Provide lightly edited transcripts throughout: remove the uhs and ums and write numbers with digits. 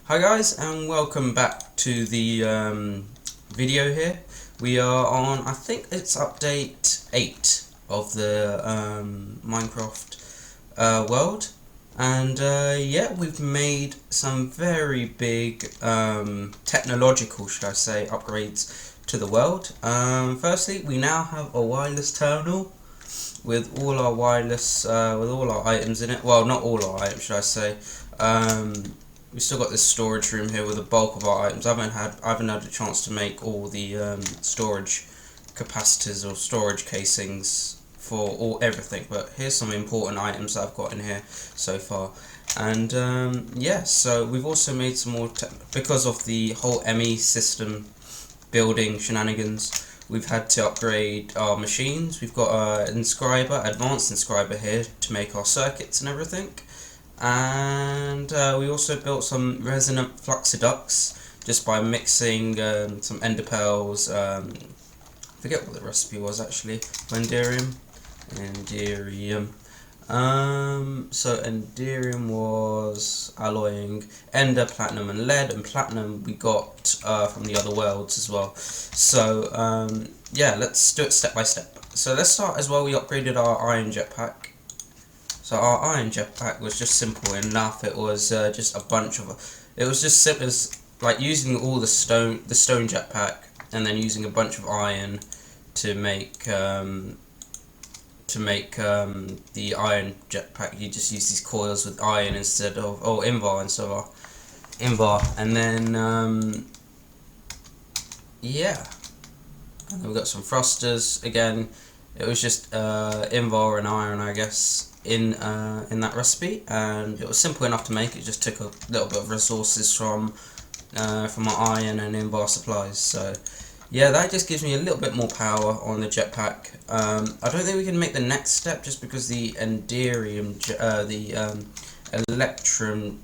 Hi guys, and welcome back to the video here. We are on, I think it's update 8 of the Minecraft world, and yeah, we've made some very big technological, should I say, upgrades to the world. Firstly, we now have a wireless terminal with all our wireless, with all our items in it. Well, not all our items, should I say. We've still got this storage room here with the bulk of our items. I haven't had a chance to make all the storage capacitors or storage casings for everything, but here's some important items that I've got in here so far. And yeah, so we've also made some more because of the whole ME system building shenanigans. We've had to upgrade our machines. We've got an inscriber, advanced inscriber here to make our circuits and everything. And we also built some resonant Fluxducts just by mixing some ender pearls. I forget what the recipe was actually. Enderium. So enderium was alloying ender, platinum, and lead, and platinum we got from the other worlds as well. So yeah, let's do it step by step. So let's start as well. We upgraded our iron jetpack. So our iron jetpack was just simple enough. It was just a bunch of. It was just simple as like using all the stone jetpack, and then using a bunch of iron to make the iron jetpack. You just use these coils with iron instead of invar instead of invar, and then yeah, and then we got some thrusters again. It was just invar and iron, I guess, in that recipe, and it was simple enough to make. It just took a little bit of resources from our iron and invar supplies. So yeah, that just gives me a little bit more power on the jetpack. I don't think we can make the next step just because the enderium, electrum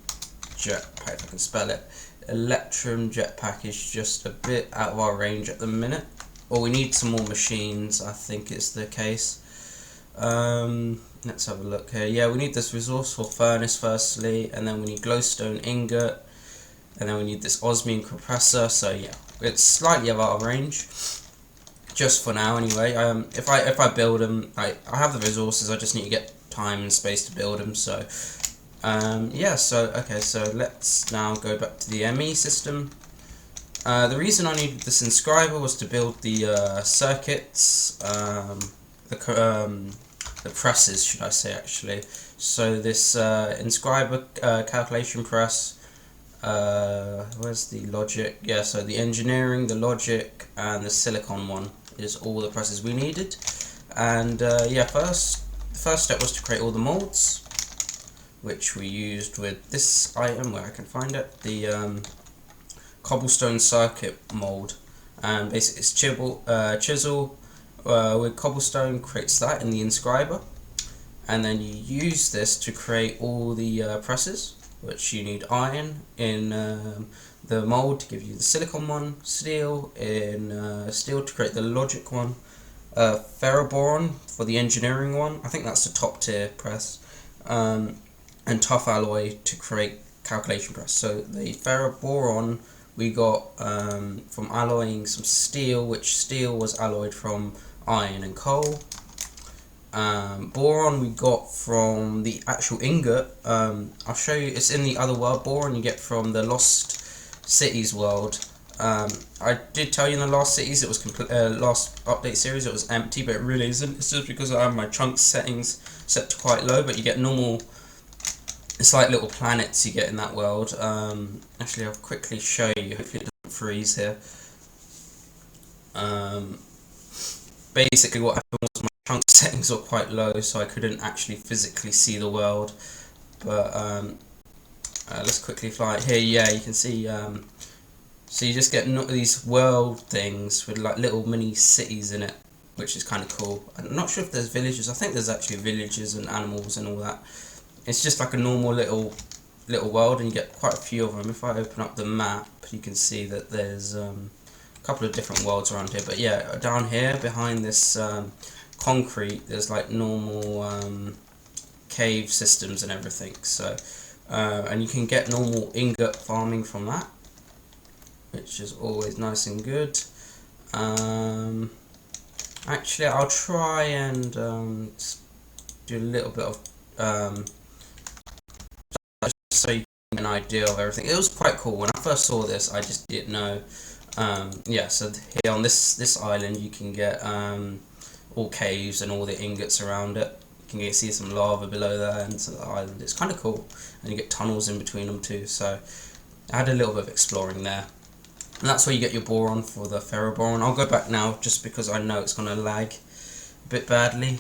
jetpack, if I can spell it, electrum jetpack is just a bit out of our range at the minute. Or we need some more machines, I think is the case. Let's have a look here. Yeah, we need this resourceful furnace firstly, and then we need glowstone ingot, and then we need this osmium compressor. So yeah, it's slightly out of range, just for now anyway. If I build them, I have the resources. I just need to get time and space to build them. So yeah. So okay. So let's now go back to the ME system. The reason I needed this inscriber was to build the circuits, the presses, should I say, actually. So this inscriber calculation press, where's the logic? Yeah, so the engineering, the logic, and the silicon one is all the presses we needed. And yeah, the first step was to create all the molds, which we used with this item, where I can find it, the cobblestone circuit mold. And basically it's chisel with cobblestone creates that in the inscriber, and then you use this to create all the presses, which you need iron in the mold to give you the silicon one, steel in steel to create the logic one, ferroboron for the engineering one, I think that's the top tier press, and tough alloy to create calculation press. So the ferroboron we got from alloying some steel, which steel was alloyed from iron and coal. Boron we got from the actual ingot. I'll show you, it's in the other world. Boron you get from the Lost Cities world. I did tell you in the Lost Cities it was last update series it was empty, but it really isn't. It's just because I have my chunk settings set to quite low, but you get normal. It's like little planets you get in that world. Actually, I'll quickly show you. Hopefully it doesn't freeze here. Basically what happened was my chunk settings were quite low, so I couldn't actually physically see the world. But let's quickly fly it here. Yeah, you can see. So you just get these world things with like little mini cities in it, which is kind of cool. I'm not sure if there's villages. I think there's actually villages and animals and all that. It's just like a normal little world, and you get quite a few of them. If I open up the map, you can see that there's a couple of different worlds around here. But yeah, down here behind this concrete, there's like normal cave systems and everything. So and you can get normal ingot farming from that, which is always nice and good. Actually, I'll try and do a little bit of just so you get an idea of everything. It was quite cool. When I first saw this, I just didn't know. Yeah, so here on this island, you can get all caves and all the ingots around it. You can see some lava below there into the island. It's kind of cool, and you get tunnels in between them too. So I had a little bit of exploring there. And that's where you get your boron for the ferroboron. I'll go back now just because I know it's going to lag a bit badly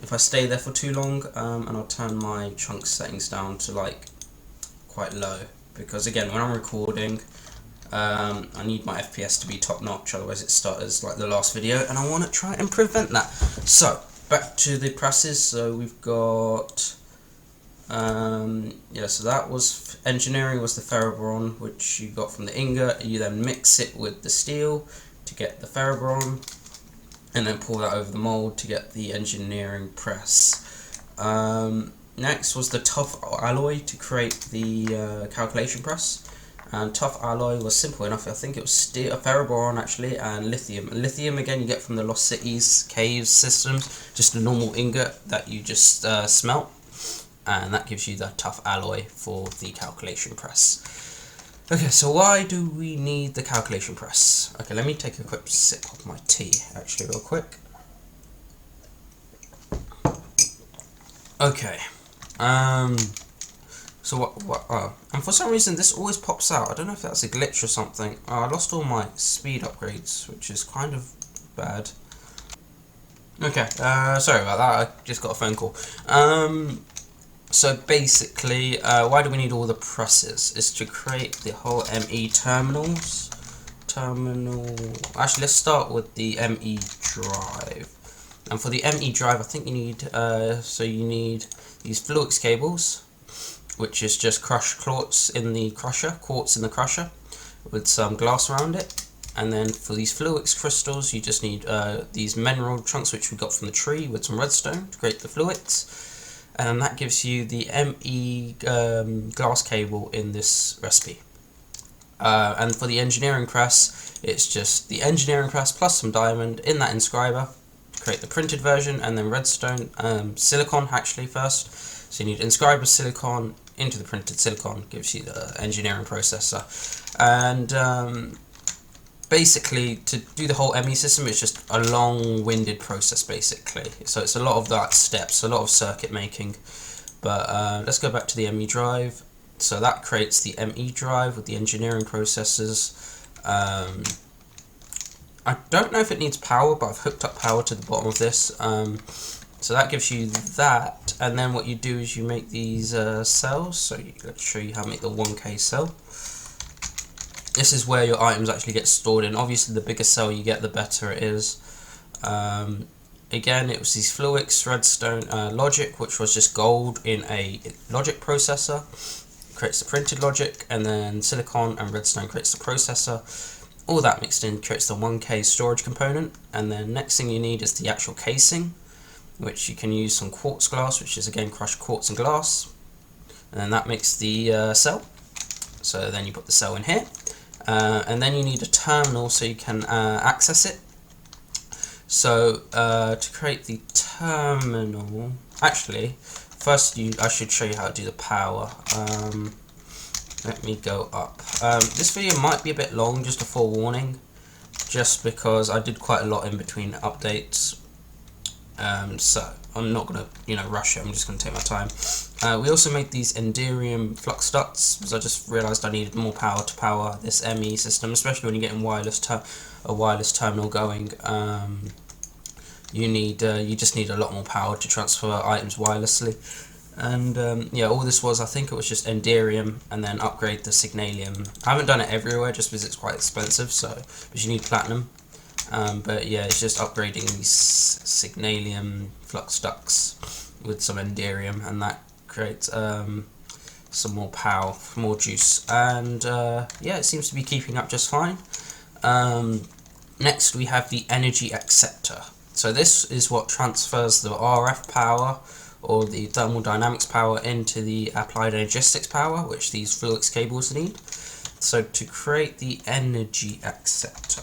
if I stay there for too long, and I'll turn my chunk settings down to like quite low, because again, when I'm recording, I need my FPS to be top notch, otherwise it stutters like the last video, and I want to try and prevent that. So back to the presses. So we've got yeah, so that was engineering, was the ferroboron, which you got from the ingot. You then mix it with the steel to get the ferroboron, and then pour that over the mold to get the engineering press. Next was the tough alloy to create the calculation press. And tough alloy was simple enough. I think it was steel, ferroboron actually, and lithium. Lithium again you get from the Lost Cities caves systems, just a normal ingot that you just smelt, and that gives you the tough alloy for the calculation press. Okay, so why do we need the calculation press? Okay, let me take a quick sip of my tea actually real quick. Okay, so what and for some reason this always pops out. I don't know if that's a glitch or something. I lost all my speed upgrades, which is kind of bad. Okay, sorry about that, I just got a phone call. So basically, why do we need all the presses? It's to create the whole ME terminals. Actually, let's start with the ME drive. And for the ME drive, I think you need, so you need these Fluxducts cables, which is just crushed quartz in the crusher, with some glass around it. And then for these Fluxducts crystals, you just need these mineral chunks, which we got from the tree, with some redstone to create the Fluxducts. And that gives you the ME glass cable in this recipe. And for the engineering press, it's just the engineering press plus some diamond in that inscriber to create the printed version, and then redstone, silicon actually first. So you need inscriber silicon into the printed silicon, gives you the engineering processor. And basically, to do the whole ME system, it's just a long-winded process, basically. So it's a lot of that steps, a lot of circuit making. But let's go back to the ME drive. So that creates the ME drive with the engineering processors. I don't know if it needs power, but I've hooked up power to the bottom of this. So that gives you that. And then what you do is you make these cells. So let's show you how to make the 1K cell. This is where your items actually get stored in. Obviously, the bigger cell you get, the better it is. Again, it was these Fluxducts, redstone, logic, which was just gold in a logic processor. Creates the printed logic, and then silicon and redstone creates the processor. All that mixed in creates the 1K storage component. And then next thing you need is the actual casing, which you can use some quartz glass, which is again crushed quartz and glass. And then that makes the cell. So then you put the cell in here. And then you need a terminal so you can access it. So to create the terminal, actually, first I should show you how to do the power. Let me go up. This video might be a bit long, just a forewarning, just because I did quite a lot in between updates. So I'm not gonna, rush it. I'm just gonna take my time. We also made these Enderium Fluxducts because I just realised I needed more power to power this ME system, especially when you're getting a wireless terminal going. You just need a lot more power to transfer items wirelessly. And yeah, all this was, I think it was just Enderium, and then upgrade the Signalium. I haven't done it everywhere just because it's quite expensive, but you need platinum. But yeah, it's just upgrading these Signalium Fluxducts with some Enderium, and that creates some more power, more juice. And yeah, it seems to be keeping up just fine. Next we have the energy acceptor. So this is what transfers the RF power or the thermodynamics power into the applied energistics power, which these Flux cables need. So to create the energy acceptor,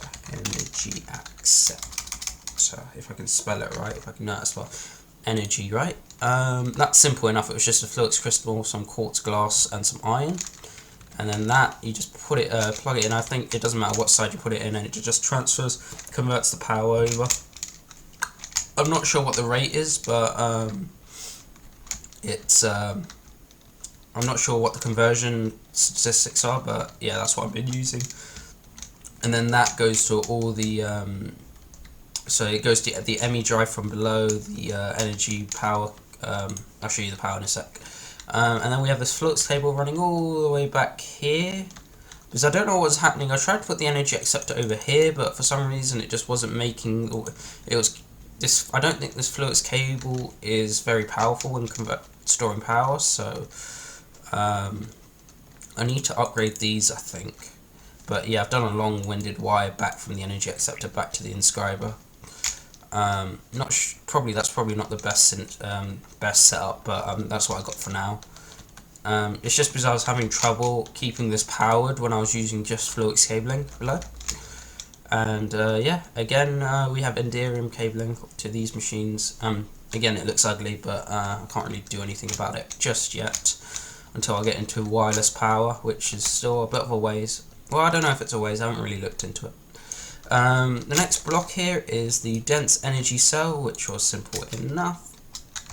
if I can spell it right, if I can know how to spell energy right, that's simple enough. It was just a Flux crystal, some quartz glass, and some iron. And then that, you just put it, plug it in. I think it doesn't matter what side you put it in, and it just transfers, converts the power over. I'm not sure what the rate is, but it's I'm not sure what the conversion statistics are, but yeah, that's what I've been using. And then that goes to all the so it goes to the ME drive from below, the energy power. I'll show you the power in a sec. And then we have this Flux cable running all the way back here, because I don't know what was happening. I tried to put the energy acceptor over here, but for some reason it just wasn't making. It was this. I don't think this Flux cable is very powerful when storing power, so I need to upgrade these, I think. But yeah, I've done a long-winded wire back from the energy acceptor back to the inscriber. That's probably not the best setup, but that's what I got for now. It's just because I was having trouble keeping this powered when I was using just Flux cabling below. And yeah, again we have Enderium cabling to these machines. Again, it looks ugly, but I can't really do anything about it just yet until I get into wireless power, which is still a bit of a ways. Well, I don't know if it's a ways. I haven't really looked into it. The next block here is the dense energy cell, which was simple enough.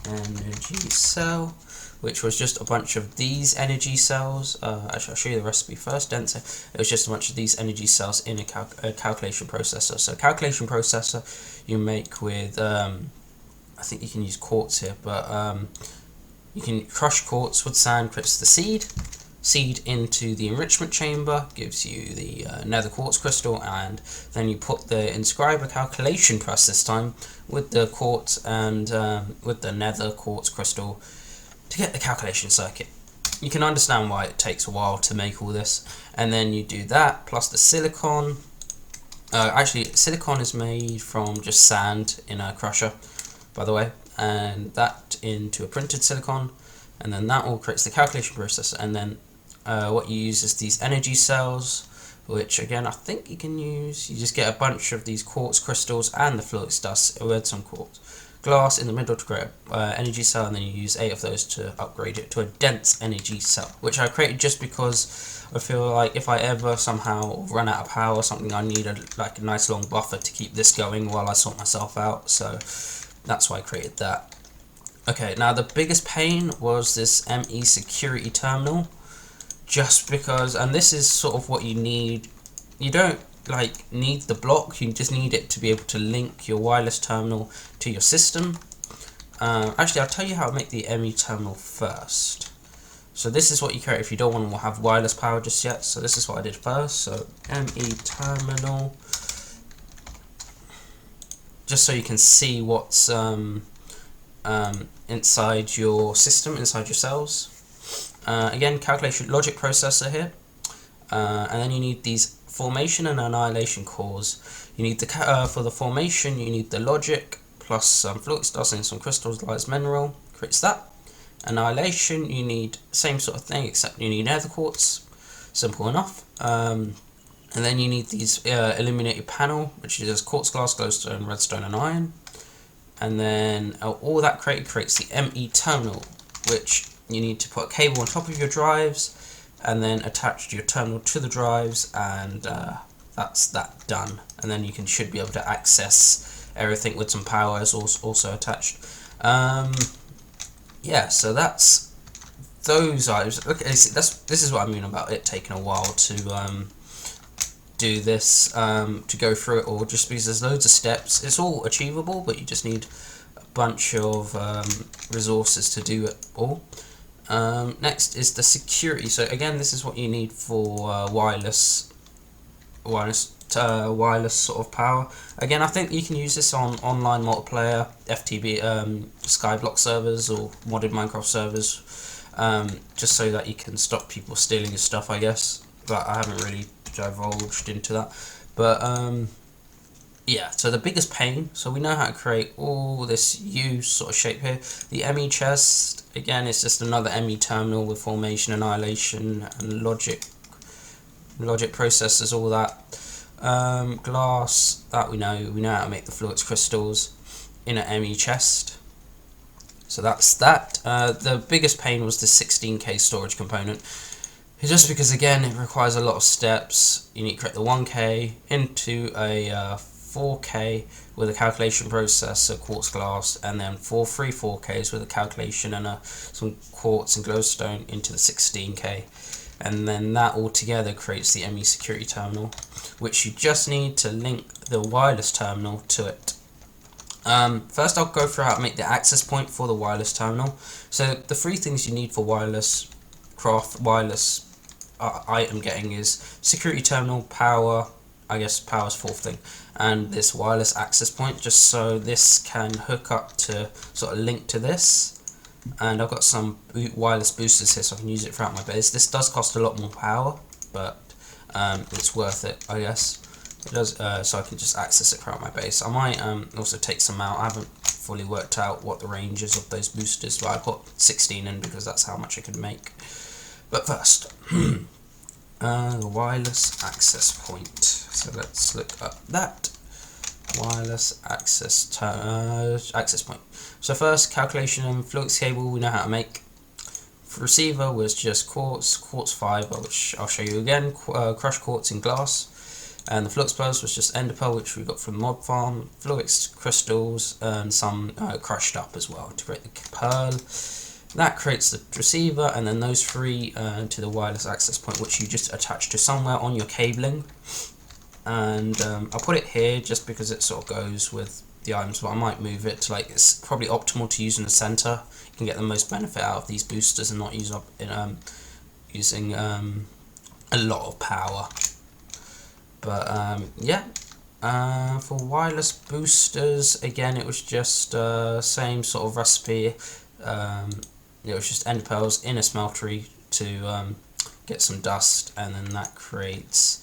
Energy cell, which was just a bunch of these energy cells. Actually, I'll show you the recipe first. Dense. It was just a bunch of these energy cells in a calculation processor. So, calculation processor you make with, I think you can use quartz here, but you can crush quartz with sand, creates the seed into the enrichment chamber, gives you the nether quartz crystal, and then you put the inscriber calculation press this time with the quartz and with the nether quartz crystal to get the calculation circuit. You can understand why it takes a while to make all this, and then you do that plus the silicon. Actually, silicon is made from just sand in a crusher, by the way, and that into a printed silicon, and then that all creates the calculation processor. And then what you use is these energy cells, which again I think you can use. You just get a bunch of these quartz crystals and the Flux dust with some quartz glass in the middle to create an energy cell, and then you use 8 of those to upgrade it to a dense energy cell, which I created just because I feel like if I ever somehow run out of power or something, I need a nice long buffer to keep this going while I sort myself out. So that's why I created that. Okay, now the biggest pain was this ME security terminal, just because, and this is sort of what you need. You don't need the block, you just need it to be able to link your wireless terminal to your system. Actually, I'll tell you how to make the ME terminal first. So this is what you create if you don't want to have wireless power just yet. So this is what I did first. So ME terminal, just so you can see what's inside your system, inside your cells. Again, calculation logic processor here, and then you need these formation and annihilation cores. You need the for the formation you need the logic plus some Flux dust and some crystallized mineral, creates that. Annihilation you need same sort of thing, except you need nether quartz, simple enough. And then you need these illuminated panel, which is quartz glass, glowstone, redstone and iron. And then all that creates the ME terminal, which you need to put a cable on top of your drives and then attach your terminal to the drives, and that's that done. And then you should be able to access everything with some power is also attached. Yeah, so that's those items. Look, this is what I mean about it taking a while to do this, to go through it all, just because there's loads of steps. It's all achievable, but you just need a bunch of resources to do it all. Next is the security. So again, this is what you need for wireless sort of power. Again, I think you can use this on online multiplayer, FTB, Skyblock servers or modded Minecraft servers, just so that you can stop people stealing your stuff, I guess. But I haven't really divulged into that. But yeah, so the biggest pain, so we know how to create all this U sort of shape here. The ME chest, again, is just another ME terminal with formation, annihilation, and logic processors, all that. Glass, that we know how to make the Flux crystals in an ME chest. So that's that. The biggest pain was the 16K storage component. Just because, again, it requires a lot of steps. You need to create the 1K into a 4K with a calculation processor, quartz glass, and then 4Ks with a calculation and some quartz and glowstone into the 16K. And then that all together creates the ME security terminal, which you just need to link the wireless terminal to it. First I'll go through how to make the access point for the wireless terminal. So the three things you need for wireless item getting is security terminal, power, I guess power's fourth thing, and this wireless access point, just so this can hook up to sort of link to this. And I've got some wireless boosters here so I can use it throughout my base. This does cost a lot more power, but it's worth it, I guess. It does, so I can just access it throughout my base. I might also take some out. I haven't fully worked out what the range is of those boosters, but I put 16 in because that's how much I could make. But first, the wireless access point. So let's look up that wireless access point. So first, calculation and flux cable we know how to make. For receiver was just quartz fiber, which I'll show you again. Crushed quartz in glass. And the flux pearls was just ender pearl, which we got from the mob farm, flux crystals, and some crushed up as well to create the pearl. That creates the receiver, and then those three to the wireless access point, which you just attach to somewhere on your cabling. And I'll put it here just because it sort of goes with the items, but I might move it to, like, it's probably optimal to use in the center. You can get the most benefit out of these boosters and not use up in using a lot of power. But yeah, for wireless boosters, again, it was just same sort of recipe. It was just ender pearls in a smeltery to get some dust, and then that creates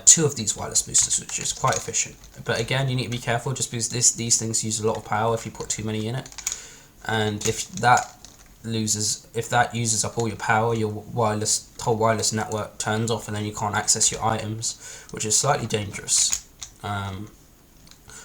2 of these wireless boosters, which is quite efficient. But again, you need to be careful just because these things use a lot of power if you put too many in it, and if that uses up all your power, your whole wireless network turns off, and then you can't access your items, which is slightly dangerous.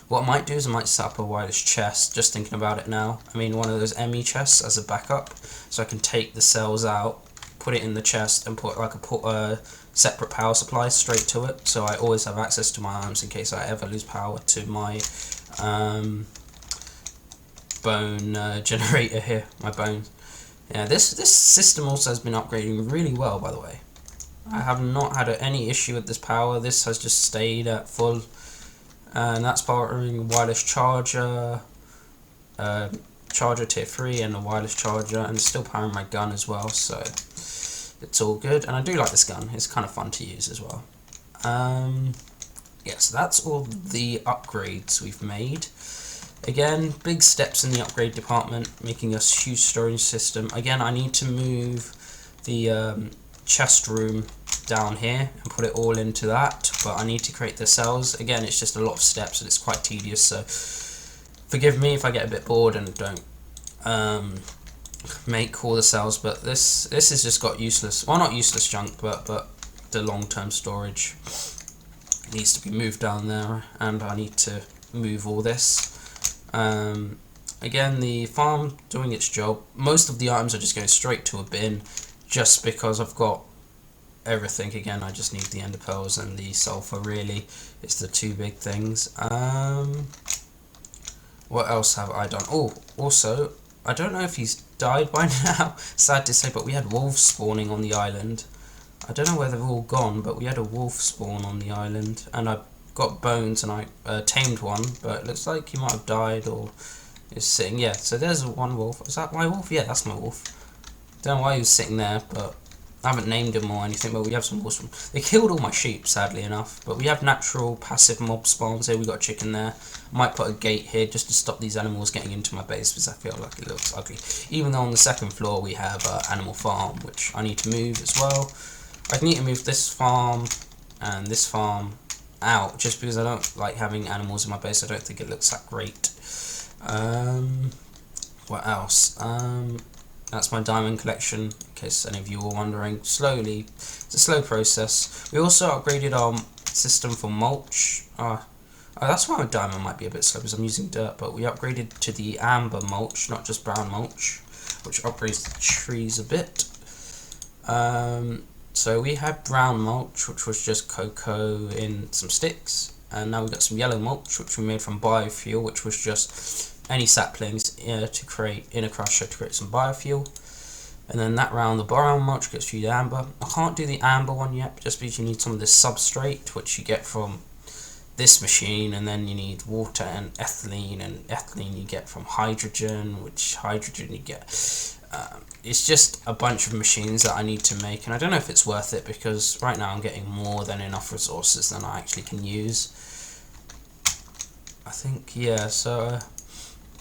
What I might do is I might set up a wireless chest, just thinking about it now. I mean, one of those ME chests as a backup, so I can take the cells out, put it in the chest, and put like a separate power supply straight to it, so I always have access to my items in case I ever lose power to my bone generator here, my bones. Yeah, this system also has been upgrading really well, by the way. I have not had any issue with this power. This has just stayed at full, and that's powering wireless charger, charger tier 3, and a wireless charger, and still powering my gun as well. So it's all good, and I do like this gun. It's kind of fun to use as well. Yeah, so that's all the upgrades we've made. Again, big steps in the upgrade department, making a huge storage system. Again, I need to move the chest room down here and put it all into that, but I need to create the cells. Again, it's just a lot of steps and it's quite tedious, so forgive me if I get a bit bored and don't make all the cells, but this has just got useless, well, not useless junk, but the long-term storage needs to be moved down there, and I need to move all this. Again, the farm doing its job. Most of the items are just going straight to a bin, just because I've got everything. Again, I just need the ender pearls and the sulfur, really. It's the 2 big things. What else have I done? Oh, also, I don't know if he's died by now, sad to say, but we had wolves spawning on the island. I don't know where they've all gone, but we had a wolf spawn on the island, and I got bones and I tamed one, but it looks like he might have died or is sitting. Yeah, so there's one wolf. Is that my wolf? Yeah, that's my wolf. Don't know why he was sitting there, but I haven't named him or anything, but we have some wolves from. They killed all my sheep, sadly enough, but we have natural passive mob spawns here. We got a chicken there. I might put a gate here just to stop these animals getting into my base because I feel like it looks ugly. Even though on the 2nd floor we have animal farm, which I need to move as well. I need to move this farm and this farm out, just because I don't like having animals in my base. I don't think it looks that great. What else? That's my diamond collection, in case any of you were wondering. Slowly, it's a slow process. We also upgraded our system for mulch. Oh, that's why my diamond might be a bit slow, because I'm using dirt, but we upgraded to the amber mulch, not just brown mulch, which upgrades the trees a bit. So we had brown mulch, which was just cocoa in some sticks, and now we've got some yellow mulch, which we made from biofuel, which was just any saplings to create in a crusher to create some biofuel. And then that round, the brown mulch gets you the amber. I can't do the amber one yet, just because you need some of this substrate, which you get from this machine, and then you need water and ethylene you get from hydrogen, which hydrogen you get. It's just a bunch of machines that I need to make, and I don't know if it's worth it, because right now I'm getting more than enough resources than I actually can use. I think, yeah, so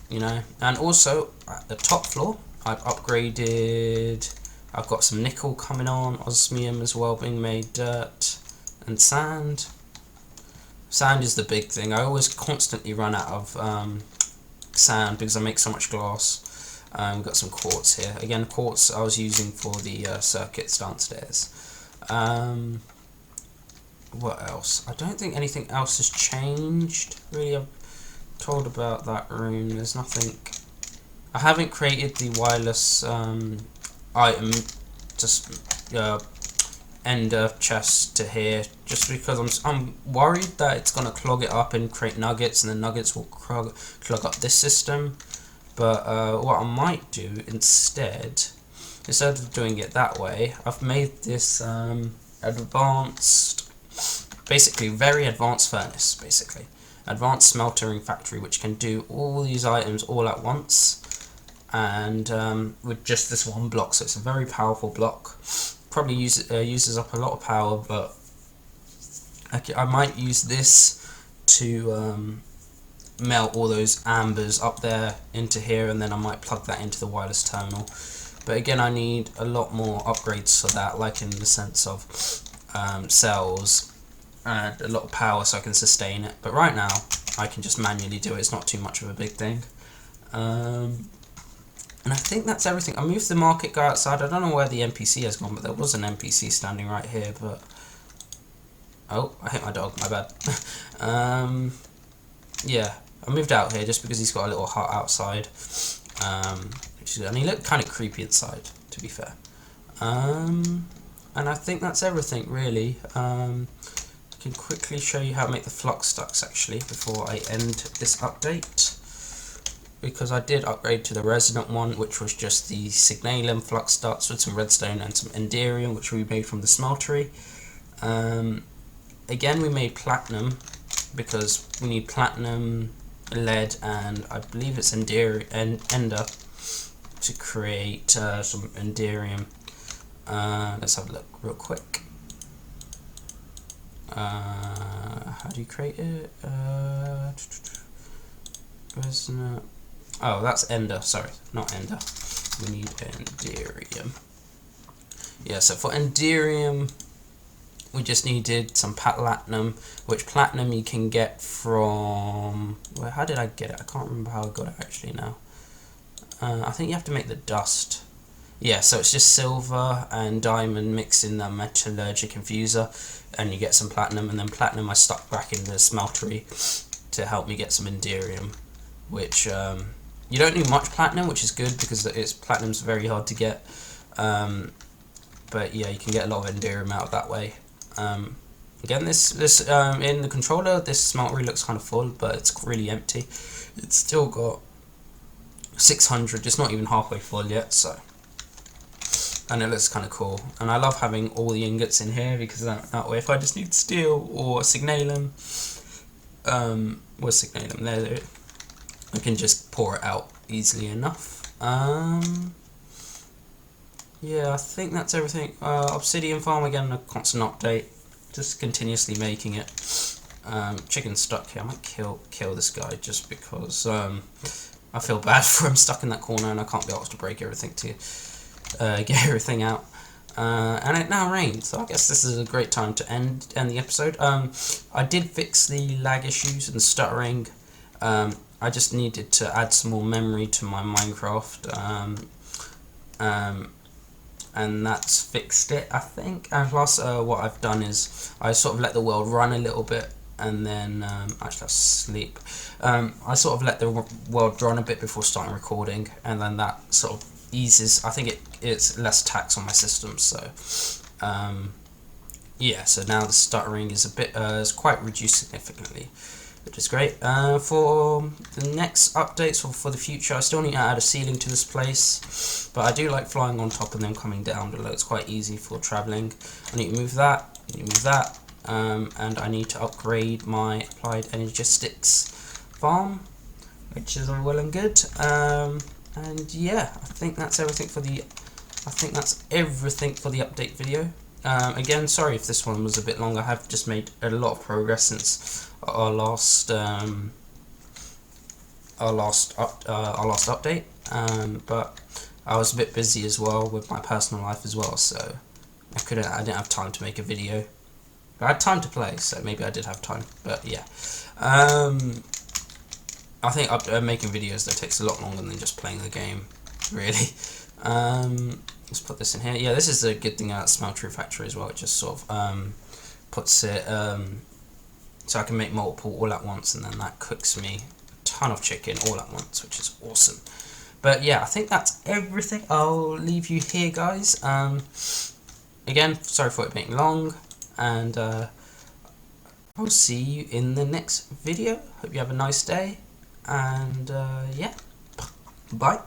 you know. And also at the top floor I've upgraded, I've got some nickel coming on, osmium as well being made, dirt and sand. Sand is the big thing. I always constantly run out of sand because I make so much glass. We've got some quartz here. Again, quartz I was using for the circuits downstairs. What else? I don't think anything else has changed really. I've told about that room. There's nothing. I haven't created the wireless item, just ender chest to here, just because I'm worried that it's gonna clog it up and create nuggets, and the nuggets will clog up this system. But what I might do instead of doing it that way, I've made this advanced, basically very advanced furnace, basically advanced smeltering factory, which can do all these items all at once, and with just this one block. So it's a very powerful block. Probably uses up a lot of power, but I might use this to melt all those ambers up there into here, and then I might plug that into the wireless terminal. But again, I need a lot more upgrades for that, like in the sense of cells and a lot of power so I can sustain it. But right now I can just manually do it. It's not too much of a big thing. And I think that's everything. I moved the market guy outside. I don't know where the NPC has gone, but there was an NPC standing right here. But oh, I hit my dog, my bad. Yeah, I moved out here just because he's got a little hut outside, and he looked kind of creepy inside, to be fair. And I think that's everything really. I can quickly show you how to make the Fluxducts actually before I end this update, because I did upgrade to the resonant one, which was just the signalum Fluxducts with some redstone and some enderium, which we made from the smeltery. Again, we made platinum because we need platinum, lead, and I believe it's ender to create some enderium. Let's have a look real quick. How do you create it? Resonant. Oh, that's ender. Sorry, not ender. We need enderium. Yeah, so for enderium, we just needed some platinum, which platinum you can get from... Well, how did I get it? I can't remember how I got it actually now. I think you have to make the dust. Yeah, so it's just silver and diamond mixed in the metallurgic infuser, and you get some platinum, and then platinum I stuck back in the smeltery to help me get some enderium, which you don't need much platinum, which is good because platinum's very hard to get. But yeah, you can get a lot of enderium out that way. Again, this in the controller, this smeltery looks kind of full, but it's really empty. It's still got 600. It's not even halfway full yet, so. And it looks kind of cool. And I love having all the ingots in here, because that way, if I just need steel or signalum, where's signalum? There, I can just pour it out easily enough. Yeah, I think that's everything. Obsidian farm, again, a constant update. Just continuously making it. Chicken stuck here. I might kill this guy just because I feel bad for him stuck in that corner and I can't be asked to break everything to get everything out. and it now rains, so I guess this is a great time to end the episode. I did fix the lag issues and stuttering. I just needed to add some more memory to my Minecraft, and that's fixed it, I think. And plus, what I've done is I sort of let the world run a little bit, and then actually I'll sleep. I sort of let the world run a bit before starting recording, and then that sort of eases. I think it's less tax on my system. So yeah. So now the stuttering is is quite reduced significantly, which is great. For the next updates or for the future, I still need to add a ceiling to this place, but I do like flying on top and then coming down below. It's quite easy for travelling. I need to move that, and I need to upgrade my applied energistics farm, which is all well and good. And yeah, I think that's everything for the update video. Again, sorry if this one was a bit long. I have just made a lot of progress since our last update, but I was a bit busy as well with my personal life as well, so I didn't have time to make a video. I had time to play, so maybe I did have time. But yeah, I think making videos that takes a lot longer than just playing the game, really. Let's put this in here. Yeah, this is a good thing about Smeltery Factory as well. It just sort of puts it so I can make multiple all at once, and then that cooks me a ton of chicken all at once, which is awesome. But yeah, I think that's everything. I'll leave you here, guys. Again, sorry for it being long, and I'll see you in the next video. Hope you have a nice day, and yeah, bye.